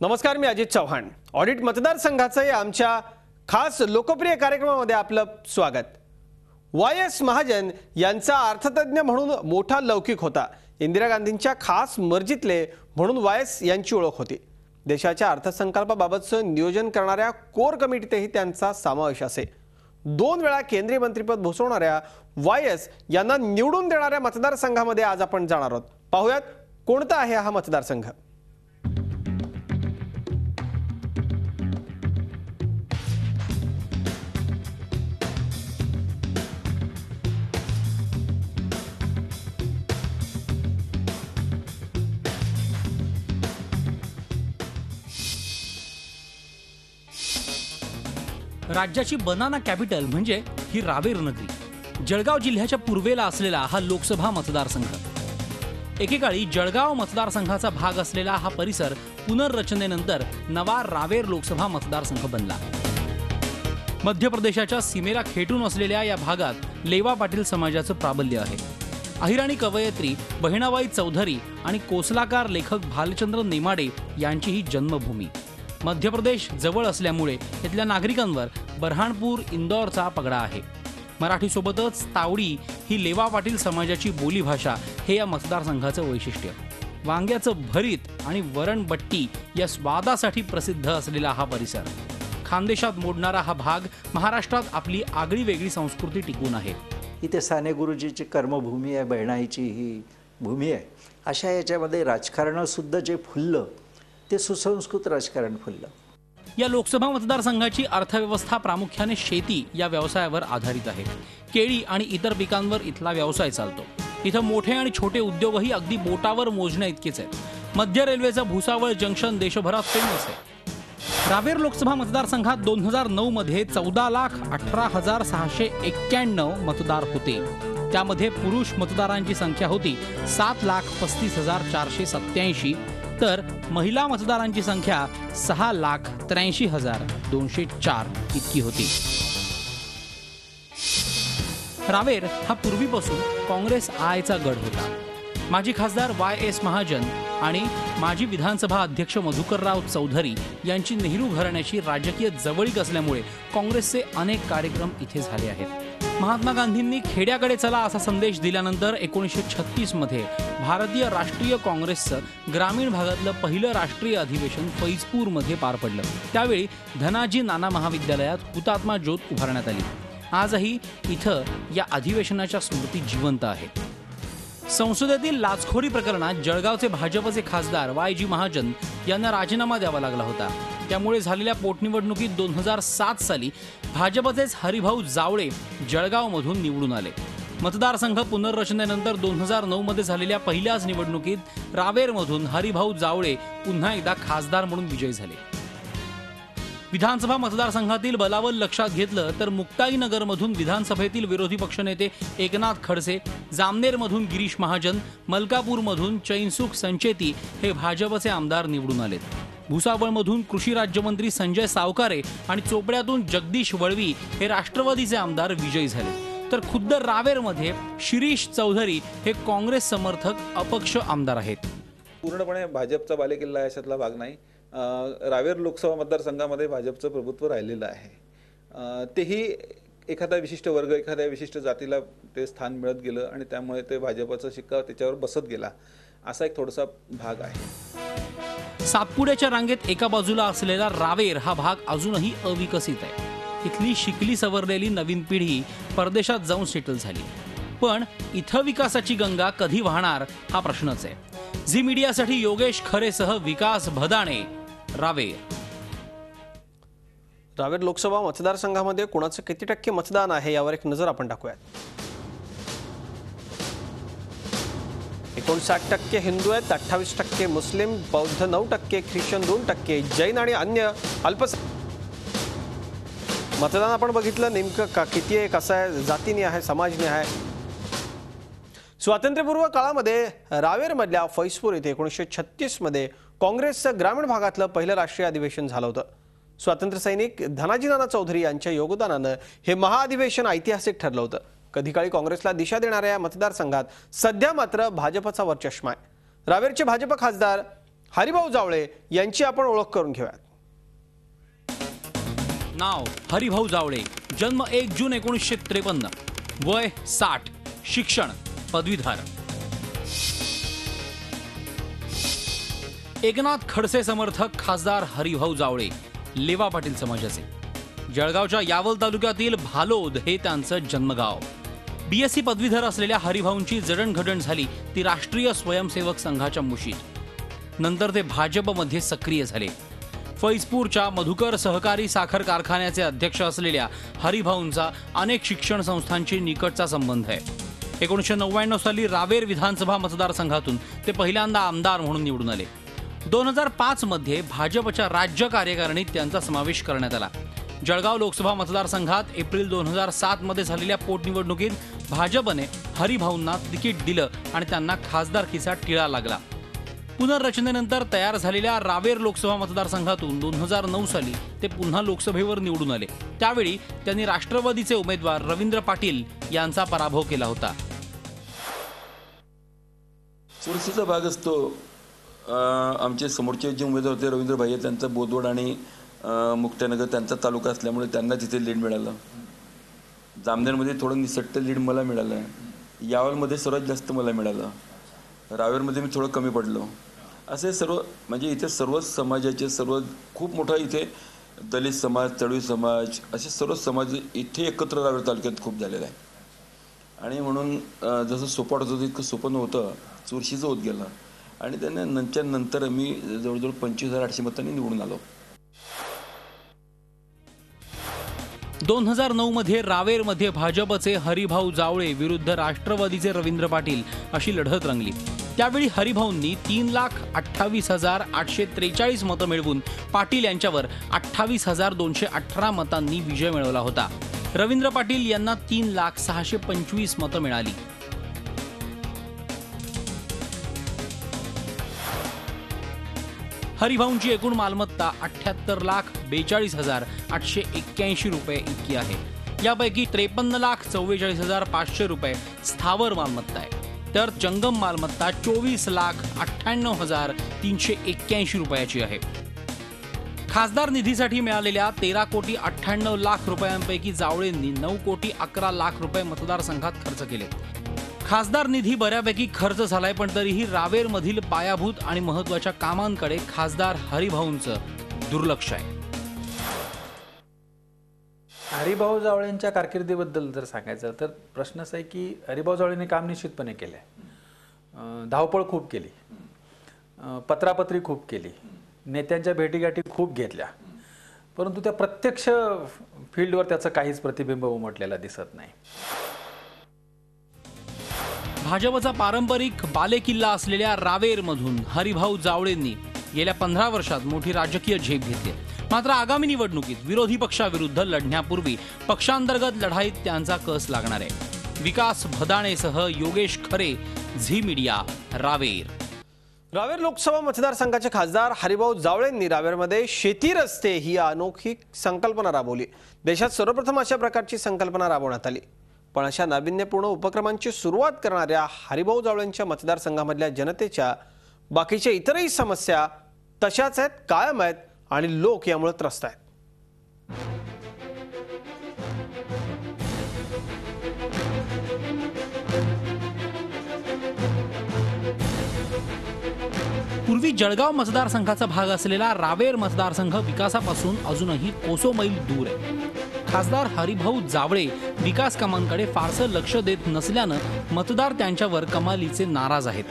नमस्कार, मी अजित चव्हाण। ऑडिट मतदारसंघाचे आमच्या खास लोकप्रिय कार्यक्रमामध्ये आपलं स्वागत। वाय.एस. महाजन यांचा अर्थतज्ञ म्हणून मोठा लौकिक होता। इंदिरा गांधींच्या खास मर्जीतले म्हणून वाय.एस. यांची ओळख होती। देशाच्या अर्थसंकल्पाबाबतचं नियोजन करणाऱ्या कोर कमिटीतही त्यांचा समावेश असे। 2 वेळा केंद्रीय मंत्रिपद भूषवणाऱ्या वाय.एस. यांना निवडून देणाऱ्या मतदारसंघामध्ये आज आपण जाणार आहोत। पाहूयात कोणता आहे हा मतदारसंघ। राज्याची बनाना कॅपिटल म्हणजे ही रावेर नगरी। जळगाव जिल्ह्याच्या पूर्वेला असलेला हा लोकसभा मतदारसंघ। एकेकाळी जळगाव मतदारसंघाचा भाग असलेला हा परिसर पुनर्रचनेनंतर नवा रावेर लोकसभा मतदारसंघ बनला। मध्य प्रदेशाच्या सीमेला खेटून असलेल्या या भागात लेवा पाटील समाजाचं प्राबल्य आहे। अहिराणी कवयित्री बहिणाबाई चौधरी आणि कोसलाकार लेखक भालचंद्र नेमाडे यांची ही जन्मभूमी। मध्य प्रदेश जवळ असल्यामुळे इथल्या नागरिकांवर बऱ्हाणपूर इंदौरचा पगडा आहे। मराठीसोबतच तावडी ही लेवा पाटील समाजाची बोलीभाषा हे या मतदारसंघाचं वैशिष्ट्य। वांग्याचं भरीत आणि वरणबट्टी या स्वादासाठी प्रसिद्ध असलेला हा परिसर, खानदेशात मोडणारा हा भाग महाराष्ट्रात आपली आगळी वेगळी संस्कृती टिकून आहे। इथे साने गुरुजीची कर्मभूमी आहे, बहिणाईची ही भूमी आहे। अशा याच्यामध्ये राजकारण सुद्धा जे फुललं ते सुसंस्कृत राजकारण फुललं। या लोकसभा मतदारसंघाची अर्थव्यवस्था प्रामुख्याने शेती या व्यवसायावर आधारित आहे। केळी आणि इतर पिकांवर इथला व्यवसाय चालतो। इथं मोठे आणि छोटे उद्योगही अगदी बोटावर मोजण्या इतकेच आहेत। मध्य रेल्वेचं भुसावळ जंक्शन देशभरात फेमस आहे। रावेर लोकसभा मतदारसंघात 2009 मध्ये 14,18,691 मतदार होते। त्यामध्ये पुरुष मतदारांची संख्या होती 7,35,487, तर महिला मतदारांची संख्या 6,83,204 इतकी होती। रावेर हा पूर्वीपासून काँग्रेस आयचा गड होता। माजी खासदार वाय.एस. महाजन आणि माजी विधानसभा अध्यक्ष मधुकरराव चौधरी यांची नेहरू घराण्याची राजकीय जवळीक असल्यामुळे काँग्रेसचे अनेक कार्यक्रम इथे झाले आहेत। महात्मा गांधींनी खेड्याकडे चला असा संदेश दिल्यानंतर 1936 मध्ये भारतीय राष्ट्रीय काँग्रेसचं ग्रामीण भागातलं पहिलं राष्ट्रीय अधिवेशन फैजपूरमध्ये पार पडलं। त्यावेळी धनाजी नाना महाविद्यालयात हुतात्मा ज्योत उभारण्यात आली। आजही इथं या अधिवेशनाच्या स्मृती जिवंत आहेत। संसदेतील लाचखोरी प्रकरणात जळगावचे भाजपचे खासदार वाय.जी. महाजन यांना राजीनामा द्यावा लागला होता। त्यामुळे झालेल्या पोटनिवडणुकीत 2007 साली भाजपचेच हरिभाऊ जावळे जळगावमधून निवडून आले। मतदारसंघ पुनर्रचनेनंतर 2009 मध्ये झालेल्या पहिल्याच निवडणुकीत रावेरमधून हरिभाऊ जावळे पुन्हा एकदा खासदार म्हणून विजयी झाले। विधानसभा मतदारसंघातील बलाबल लक्षात घेतलं तर मुक्ताईनगरमधून विधानसभेतील विरोधी पक्षनेते एकनाथ खडसे, जामनेरमधून गिरीश महाजन, मलकापूरमधून चैनसुख संचेती हे भाजपचे आमदार निवडून आलेत। भुसावळमधून कृषी राज्यमंत्री संजय सावकारे आणि चोपड्यातून जगदीश वळवी हे राष्ट्रवादीचे आमदार विजयी झाले। तर खुद्द रावेरमध्ये शिरीष चौधरी हे काँग्रेस समर्थक अपक्ष आमदार आहेत। पूर्णपणे भाजपचा बालेकिल्ला याच्यातला भाग नाही। रावेर लोकसभा मतदारसंघामध्ये भाजपचं प्रभुत्व राहिलेलं आहे। तेही एखादा विशिष्ट वर्ग, एखाद्या विशिष्ट जातीला ते स्थान मिळत गेलं आणि त्यामुळे ते भाजपचा शिक्का त्याच्यावर बसत गेला, असा एक थोडासा भाग आहे। सातपुड्याच्या रांगेत एका बाजूला असलेला रावेर हा भाग अजूनही अविकसित आहे। इथली शिकली सवरलेली नवीन पिढी परदेशात जाऊन सेटल झाली, पण इथं विकासाची गंगा कधी वाहणार हा प्रश्नच आहे। झी मीडियासाठी योगेश खरेसह विकास भदाणे, रावेर। रावेर लोकसभा मतदारसंघामध्ये कोणाचं किती टक्के मतदान आहे यावर एक नजर आपण टाकूयात। 59% हिंदू आहेत, 28% मुस्लिम, बौद्ध 9%, ख्रिश्चन 2%, जैन आणि अन्य मतदान आपण बघितलं नेमकं किती आहे, कसं आहे, जातीने आहे, समाजने आहे। स्वातंत्र्यपूर्व काळामध्ये रावेरमधल्या फैजपूर येथे 1936 मध्ये काँग्रेसचं ग्रामीण भागातलं पहिलं राष्ट्रीय अधिवेशन झालं होतं। स्वातंत्र्य सैनिक धनाजी नाना चौधरी यांच्या योगदानानं हे महाअधिवेशन ऐतिहासिक ठरलं होतं। कधी काळी काँग्रेसला दिशा देणाऱ्या या मतदारसंघात सध्या मात्र भाजपचा वरचष्मा आहे। रावेरचे भाजप खासदार हरिभाऊ जावळे यांची आपण ओळख करून घेऊयात. नाव हरिभाऊ जावळे, जन्म 1 जून 1953, वय 60, शिक्षण पदवीधर. एकनाथ खडसे समर्थक खासदार हरिभाऊ जावळे लेवा पाटील समाजाचे. जळगावच्या यावल तालुक्यातील भालोद हे त्यांचं जन्मगाव. BSc पदवीधर असलेल्या हरिभाऊंची जडणघडण झाली ती राष्ट्रीय स्वयंसेवक संघाच्या मुशीत. नंतर ते भाजपमध्ये सक्रिय झाले. फैजपूरच्या मधुकर सहकारी साखर कारखान्याचे अध्यक्ष असलेल्या हरिभाऊंचा अनेक शिक्षण संस्थांशी निकटचा संबंध आहे. 1999 साली रावेर विधानसभा मतदारसंघातून ते पहिल्यांदा आमदार म्हणून निवडून आले. 2005 मध्ये भाजपच्या राज्य कार्यकारिणीत त्यांचा समावेश करण्यात आला. जळगाव लोकसभा मतदारसंघात एप्रिल 2007 मध्ये झालेल्या पोटनिवडणुकीत भाजपने हरिभाऊंना तिकीट दिलं आणि त्यांना खासदारकीचा टिळा लागला. पुनर्रचनेनंतर तयार झालेल्या रावेर लोकसभा मतदारसंघातून 2009 साली ते पुन्हा लोकसभेवर निवडून आले. त्यावेळी त्यांनी राष्ट्रवादीचे उमेदवार रवींद्र पाटील यांचा पराभव केला होता. चुरशीचा भाग असतो. आमचे समोरचे जे उमेदवार होते रवींद्र भाई, त्यांचा बोदवड आणि मुक्ताईनगर त्यांचा तालुका असल्यामुळे त्यांना तिथे लीड मिळालं. जामनेरमध्ये थोडं निसट्ट लीड मला मिळालं. यावलमध्ये सर्वात जास्त मला मिळालं. रावेरमध्ये मी थोडं कमी पडलो. असे सर्व म्हणजे इथे सर्वच समाजाचे खूप मोठा इथे दलित समाज, तळवी समाज असे सर्व समाज इथे एकत्र रावेर तालुक्यात खूप झालेला आहे. आणि म्हणून जसं सोपं वाटत होतं इतकं सोपं नव्हतं, चुरशीचं होत गेलं. आणि त्यांना नंतर मी जवळजवळ 25,800 मतांनी निवडून आलो. 2009 मध्ये रावेरमध्ये भाजपचे हरिभाऊ जावळे विरुद्ध राष्ट्रवादीचे रवींद्र पाटील अशी लढत रंगली. त्यावेळी हरिभाऊंनी 3,28,843 मतं मिळवून पाटील यांच्यावर 28,218 मतांनी विजय मिळवला होता. रवींद्र पाटील यांना 3,06,25 मतं मिळाली. हरिभाऊंची एकूण मालमत्ता 78,42,881 रुपये इतकी आहे. यापैकी 53,44,500 रुपये स्थावर मालमत्ता आहे, तर जंगम मालमत्ता 24,98,381 रुपयाची आहे. खासदार निधीसाठी मिळालेल्या 13,98,00,000 रुपयांपैकी जावळेंनी 9,11,00,000 रुपये मतदारसंघात खर्च केले. खासदार निधी बऱ्यापैकी खर्च झालाय, पण तरीही रावेरमधील पायाभूत आणि महत्त्वाच्या कामांकडे खासदार हरिभाऊंचं दुर्लक्ष आहे. हरिभाऊ जावळेंच्या कारकिर्दीबद्दल जर सांगायचं तर प्रश्न असा आहे की हरिभाऊ जावळेंनी काम निश्चितपणे केलं आहे. धावपळ खूप केली, पत्रापत्री खूप केली, नेत्यांच्या भेटीगाठी खूप घेतल्या, परंतु त्या प्रत्यक्ष फील्डवर त्याचं काहीच प्रतिबिंब उमटलेलं दिसत नाही. भाजपचा पारंपरिक बालेकिल्ला असलेल्या रावेरमधून हरिभाऊ जावळेंनी गेल्या 15 वर्षात मोठी राजकीय झेप घेतली. मात्र आगामी निवडणुकीत विरोधी पक्षाविरुद्ध लढण्यापूर्वी पक्षांतर्गत लढाईत त्यांचा कस लागणार आहे. विकास भदाणेसह योगेश खरे, झी मीडिया, रावेर. रावेर लोकसभा मतदारसंघाचे खासदार हरिभाऊ जावळेंनी रावेरमध्ये शेती रस्ते ही अनोखी संकल्पना राबवली. देशात सर्वप्रथम अशा प्रकारची संकल्पना राबवण्यात आली. पण अशा नाविन्यपूर्ण उपक्रमांची सुरुवात करणाऱ्या हरिभाऊ जावळेंच्या मतदारसंघामधल्या जनतेच्या बाकीच्या इतरही समस्या तशाच आहेत, कायम आहेत आणि लोक यामुळे त्रस्त आहेत. पूर्वी जळगाव मतदारसंघाचा भाग असलेला रावेर मतदारसंघ विकासापासून अजूनही कोसो मैल दूर आहे. खासदार हरिभाऊ जावळे विकास कामांकडे फारसं लक्ष देत नसल्यानं मतदार त्यांच्यावर कमालीचे नाराज आहेत.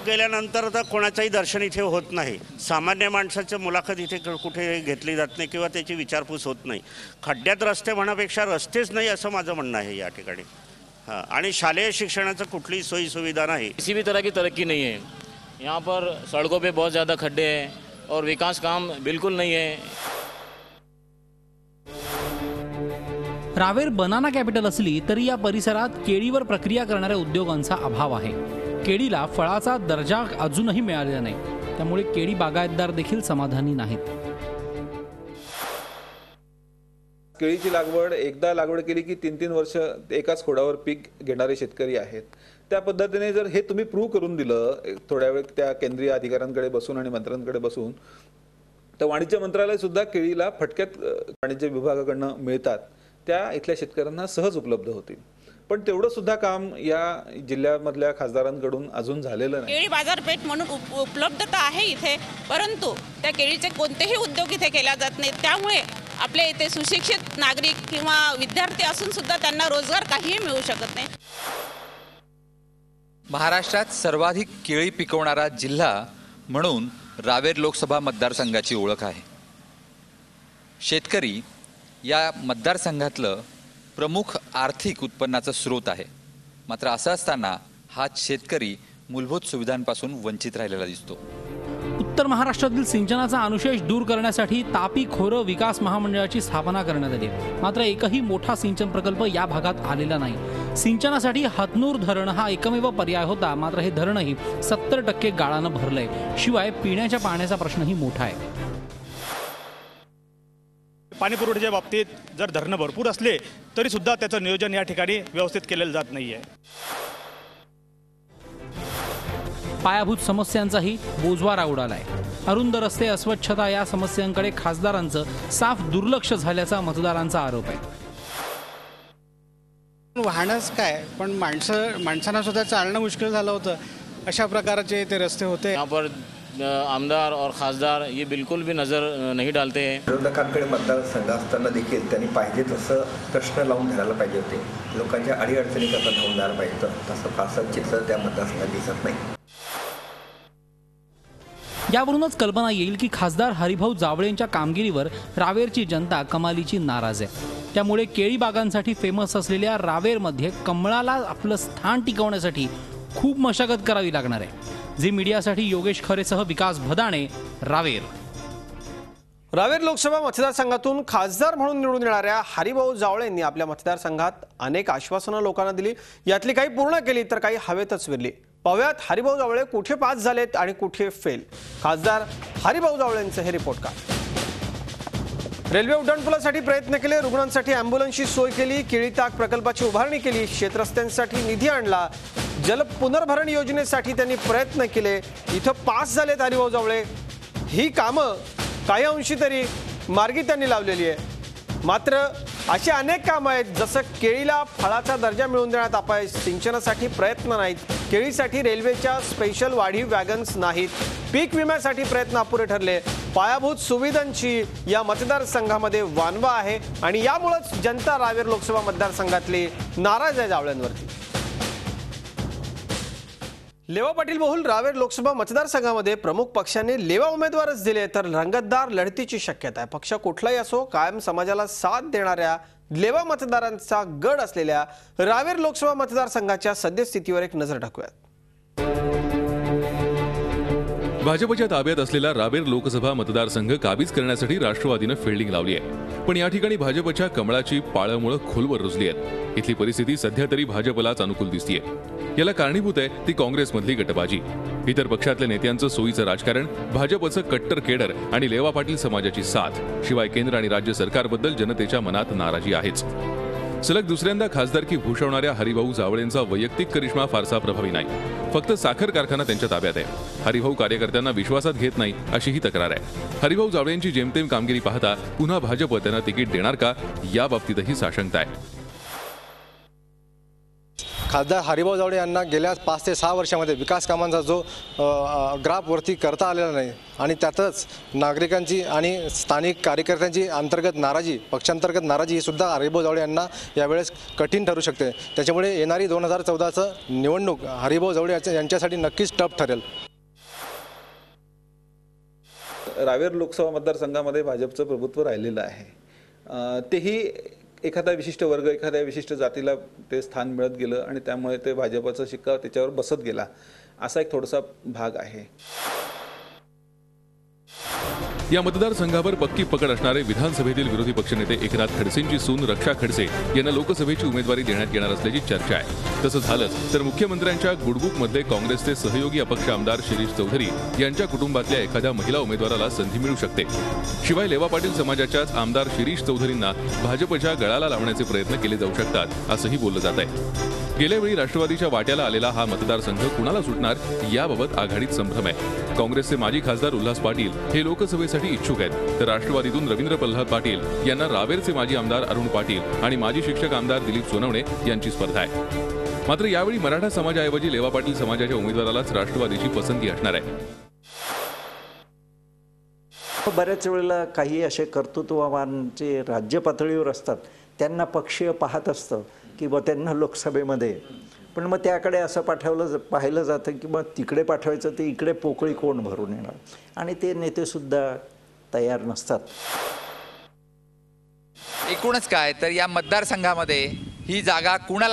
गेल्यानंतर तर कोणाचंही दर्शन इथे होत नाही. सामान्य माणसाचं मुलाखत इथे कुठे घेतली जात नाही किंवा त्याची विचारपूस होत नाही. खड्ड्यात रस्ते म्हणण्यापेक्षा रस्तेच नाही असं माझं म्हणणं आहे या ठिकाणी. हाँ, आणि शालेय शिक्षणाचं कुठलीही सोयी सुविधा नाही. किसी भी तरह की तरक्की नहीं है यहाँ पर. सड़कों पे बहुत ज़्यादा खड्डे हैं और विकास काम बिल्कुल नहीं है. रावेर बनाना कॅपिटल असली तरी या परिसरात केळीवर प्रक्रिया करणाऱ्या उद्योगांचा अभाव आहे. केळीला फळाचा दर्जा अजूनही मिळालेला नाही, त्यामुळे केळी बागायतदार देखील समाधानी नाहीत. केळीची लागवड एकदा लागवड केली की 3-3 वर्ष एकाच खोडावर पीक घेणारे शेतकरी आहेत. त्या पद्धतीने जर हे तुम्ही प्रूव्ह करून दिलं थोड्या वेळ त्या केंद्रीय अधिकाऱ्यांकडे बसून आणि मंत्र्यांकडे बसून, तर वाणिज्य मंत्रालय सुद्धा केळीला फटक्यात वाणिज्य विभागाकडनं मिळतात त्या इथल्या शेतकऱ्यांना सहज उपलब्ध होतील. पण तेवढं सुद्धा काम या जिल्ह्यामधल्या खासदारांकडून अजून झालेलं नाही. केळी बाजारपेठ म्हणून उपलब्धता आहे इथे, परंतु त्या केळीचे कोणतेही उद्योग इथे केला जात नाहीत. त्यामुळे आपल्या इथे सुशिक्षित नागरिक किंवा विद्यार्थी असून सुद्धा त्यांना रोजगार काहीही मिळू शकत नाही. महाराष्ट्रात सर्वाधिक केळी पिकवणारा जिल्हा म्हणून रावेर लोकसभा मतदारसंघाची ओळख आहे. शेतकरी या मतदारसंघातलं प्रमुख आर्थिक उत्पन्नाचा स्रोत आहे. मात्र असं असताना हा शेतकरी मूलभूत सुविधांपासून वंचित राहिलेला दिसतो. उत्तर महाराष्ट्रातील सिंचनाचा अनुशेष दूर करण्यासाठी तापी खोरं विकास महामंडळाची स्थापना करण्यात आली. मात्र एकही मोठा सिंचन प्रकल्प या भागात आलेला नाही. सिंचनासाठी हतनूर धरण हा एकमेव पर्याय होता, मात्र हे धरणही 70% गाळानं भरलंय. शिवाय पिण्याच्या पाण्याचा प्रश्नही मोठा आहे. पाणी पुरवठ्याच्या बाबतीत जर धरणं भरपूर असले तरी सुद्धा त्याचं नियोजन या ठिकाणी व्यवस्थित केलेलं जात नाहीये. पायाभूत समस्यांचाही बोजवारा उडालाय. अरुंद रस्ते, अस्वच्छता या समस्यांकडे खासदारांचं साफ दुर्लक्ष झाल्याचा मतदारांचा आरोप आहे. वाहनच काय, पण माणसांना सुद्धा चालणं मुश्किल झालं होतं. अशा प्रकारचे ते रस्ते होते. यहाँ पर आमदार और खासदार ये बिल्कुल भी नज़र नहीं डालते हैं. विरोधकांकडे मतदारसंघ असताना देखील त्यांनी पाहिजे तसं प्रश्न लावून धरायला पाहिजे होते. लोकांच्या अडीअडचणी कसं धावून द्यायला पाहिजे होतं. तसं फारसं चित्र त्या मतदारसंघात दिसत नाही. यावरूनच कल्पना येईल की खासदार हरिभाऊ जावळेंच्या कामगिरीवर रावेरची जनता कमालीची नाराज आहे. त्यामुळे केळी बागांसाठी फेमस असलेल्या रावेरमध्ये कमळाला आपलं स्थान टिकवण्यासाठी खूप मशागत करावी लागणार आहे. झी मीडियासाठी योगेश खरेसह विकास भदाणे, रावेर. रावेर लोकसभा मतदारसंघातून खासदार म्हणून निवडून येणाऱ्या हरिभाऊ जावळेंनी आपल्या मतदारसंघात अनेक आश्वासनं लोकांना दिली. यातली काही पूर्ण केली तर काही हवेतच विरली. पाहुयात हरिभाऊ जावळे कुठे पास झालेत आणि कुठे फेल. खासदार हरिभाऊ जावळेंचं हे रिपोर्ट कार्ड. रेल्वे उड्डाणपुलासाठी प्रयत्न केले, रुग्णांसाठी अँब्युलन्सची सोय केली, केळी ताक प्रकल्पाची उभारणी केली, शेतरस्त्यांसाठी निधी आणला, जल पुनर्भरण योजनेसाठी त्यांनी प्रयत्न केले. इथं पास झालेत हरिभाऊ जावळे. ही कामं काही अंशी तरी मार्गी त्यांनी लावलेली आहे. मात्र अशी अनेक कामं आहेत जसं केळीला फळाचा दर्जा मिळवून देण्यात अपयश, सिंचनासाठी प्रयत्न नाहीत, केळीसाठी रेल्वेच्या स्पेशल वाढीव वॅगन्स नाहीत, पीक विम्यासाठी प्रयत्न अपुरे ठरले. पायाभूत सुविधांची या मतदारसंघामध्ये वानवा आहे आणि यामुळेच जनता रावेर लोकसभा मतदारसंघातली नाराज आहे जावळ्यांवरती. लेवा पाटील बहुल रावेर लोकसभा मतदारसंघामध्ये प्रमुख पक्षांनी लेवा उमेदवारच दिले तर रंगतदार लढतीची शक्यता आहे. पक्ष कुठलाही असो, कायम समाजाला साथ देणाऱ्या लेवा मतदारांचा गड असलेल्या रावेर लोकसभा मतदारसंघाच्या सद्यस्थितीवर एक नजर टाकूयात. भाजपच्या ताब्यात असलेला रावेर लोकसभा मतदारसंघ काबीज करण्यासाठी राष्ट्रवादीनं फिल्डिंग लावली आहे. पण या ठिकाणी भाजपच्या कमळाची पाळमुळं खोलवर रुजली आहेत. इथली परिस्थिती सध्या तरी भाजपलाच अनुकूल दिसतीये. याला कारणीभूत आहे ती काँग्रेसमधली गटबाजी, इतर पक्षातल्या नेत्यांचं सोयीचं राजकारण, भाजपचं कट्टर केडर आणि लेवा पाटील समाजाची साथ. शिवाय केंद्र आणि राज्य सरकारबद्दल जनतेच्या मनात नाराजी आहेच. सलग दुसऱ्यांदा खासदारकी भूषवणाऱ्या हरिभाऊ जावळेंचा वैयक्तिक करिश्मा फारसा प्रभावी नाही. फक्त साखर कारखाना त्यांच्या ताब्यात आहे. हरिभाऊ कार्यकर्त्यांना विश्वासात घेत नाही अशी ही तक्रार आहे. हरिभाऊ जावळेंची जेमतेम कामगिरी पाहता पुन्हा भाजप त्यांना तिकीट देणार का या बाबतीतही साशंकता आहे. खासदार हरिभाऊ जावळे यांना गेल्या 5 ते 6 वर्षामध्ये विकास कामांचा जो ग्राफ वरती करता आलेला नाही आणि त्यातच नागरिकांची आणि स्थानिक कार्यकर्त्यांची अंतर्गत नाराजी, पक्षांतर्गत नाराजी ही सुद्धा हरिभाऊ जावळे यांना यावेळेस कठीण ठरू शकते. त्याच्यामुळे येणारी 2014चं निवडणूक हरिभाऊ जावळे यांच्यासाठी नक्कीच टफ ठरेल. रावेर लोकसभा मतदारसंघामध्ये भाजपचं प्रभुत्व राहिलेलं आहे. तेही एखादा विशिष्ट वर्ग, एखाद्या विशिष्ट जातीला ते स्थान मिळत गेलं आणि त्यामुळे ते भाजपचा शिक्का त्याच्यावर बसत गेला, असा एक थोडासा भाग आहे. या मतदारसंघावर पक्की पकड असणारे विधानसभेतील विरोधी पक्षनेते एकनाथ खडसेंची सून रक्षा खडसे यांना लोकसभेची उमेदवारी देण्यात येणार असल्याची चर्चा आहे। तसं झालंच तर मुख्यमंत्र्यांच्या गुडबुकमध्ये काँग्रेसचे सहयोगी अपक्ष आमदार शिरीष चौधरी यांच्या कुटुंबातल्या एखाद्या महिला उमेदवाराला संधी मिळू शकते। शिवाय लेवा पाटील समाजाच्याच आमदार शिरीष चौधरींना भाजपच्या गळाला लावण्याचे प्रयत्न केले जाऊ शकतात असंही बोललं जात आहे। गेल्या वेळी राष्ट्रवादीच्या वाट्याला आलेला हा मतदारसंघ कुणाला सुटणार याबाबत आघाडीत संभ्रम आहे। काँग्रेसचे माजी खासदार उल्हास पाटील हे लोकसभेसाठी इच्छुक आहेत, तर राष्ट्रवादीतून रवींद्र प्रल्हाद पाटील यांना रावेरचे माजी आमदार अरुण पाटील आणि माजी शिक्षक आमदार दिलीप सोनवणे यांची स्पर्धा आहे। मात्र यावेळी मराठा समाजाऐवजी लेवा पाटील समाजाच्या उमेदवारालाच राष्ट्रवादीची पसंती असणार आहे। बऱ्याच वेळेला काही असे कर्तृत्ववान जे राज्य पातळीवर असतात त्यांना पक्षीय पाहत असतं की बा त्यांना लोकसभेमध्ये, पण मग त्याकडे असं पाहिलं जातं की मग तिकडे पाठवायचं ते इकडे पोकळी कोण भरून येणार, आणि ते नेतेसुद्धा तयार नसतात। एकूणच काय तर या मतदारसंघामध्ये ही जागा कुणाला